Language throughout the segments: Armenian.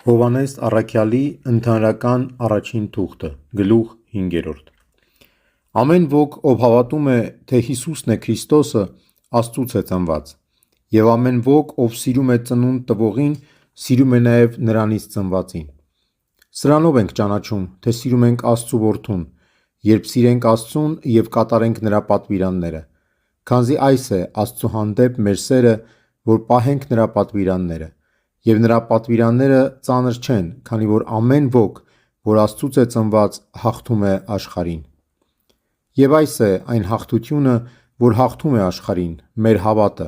Հովհաննես Առաքյալի ընդհանրական առաջին թուղթը, գլուխ 5. Ամեն ոք, ով հավատում է, թե Հիսուսն է Քրիստոսը, Աստծուց է ծնված, և ամեն ոք, ով սիրում է ծնունդ տվողին, սիրում է նաև նրանից ծնվածին։ Սրանով ենք ճանաչում, թե սիրում ենք Աստծու Որդուն, երբ սիրենք Աստծուն և կատարենք Նրա պատվիրանները, քանզի այս է Աստծու հանդեպ մեր սերը, որ պահենք Նրա պատվիրանները, և Նրա պատվիրանները ծանր չեն, քանի որ ամեն ոք, որ Աստծուց է ծնված, հաղթում է աշխարհին։ Եվ այս է այն հաղթությունը, որ հաղթում է աշխարհին, մեր հավատը։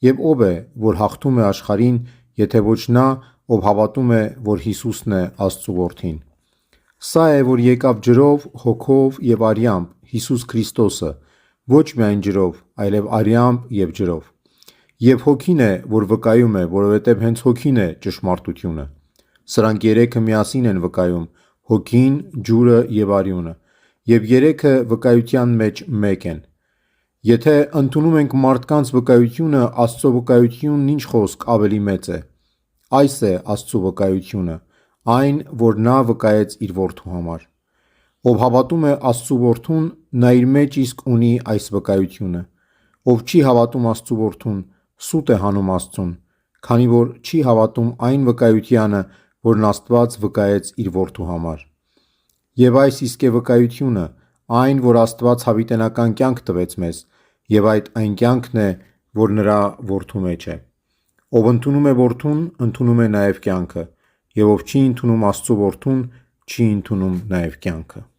Եվ ո՞վ է, որ հաղթում է աշխարհին, եթե ոչ նա, ով հավատում է, որ Հիսուսն է Աստծու Որդին։ Սա է, որ եկավ ջրով, հոգով և արյամբ, Հիսուս Քրիստոսը, ոչ միայն ջրով, այլև արյամբ և ջրով։ Եվ Հոգին է, որ վկայում է, որովհետև հենց Հոգին է ճշմարտությունը։ Սրանք երեքը միասին են վկայում՝ Հոգին, ջուրը և արյունը, և երեքը վկայության մեջ մեկ են։ Եթե ընդունում ենք մարդկանց վկայությունը, Աստծո վկայությունն ինչ խոսք ավելի մեծ է։ Այս է Աստծու վկայությունը, այն, որ նա վկայեց իր Որդու համար։ Ով հավատում է Աստծու Որդուն, նա իր մեջ իսկ ունի այս վկայությունը։ Ով չի հավատում Աստծու Որդուն, սուտ է հանում Աստծուն, քանի որ չի հավատում այն վկայությանը, որն Աստված վկայեց իր Որդու համար։ Եվ այս իսկ է վկայությունը, այն, որ Աստված հավիտենական կյանք տվեց մեզ, և այդ այն կյանքն է, որ նրա Որդու մեջ է։ Ով ընդունում է Որդուն, ընդունում է նաև կյանքը, և ով չի ընդունում Աստծու Որդուն, չի ընդունում նաև կյանքը։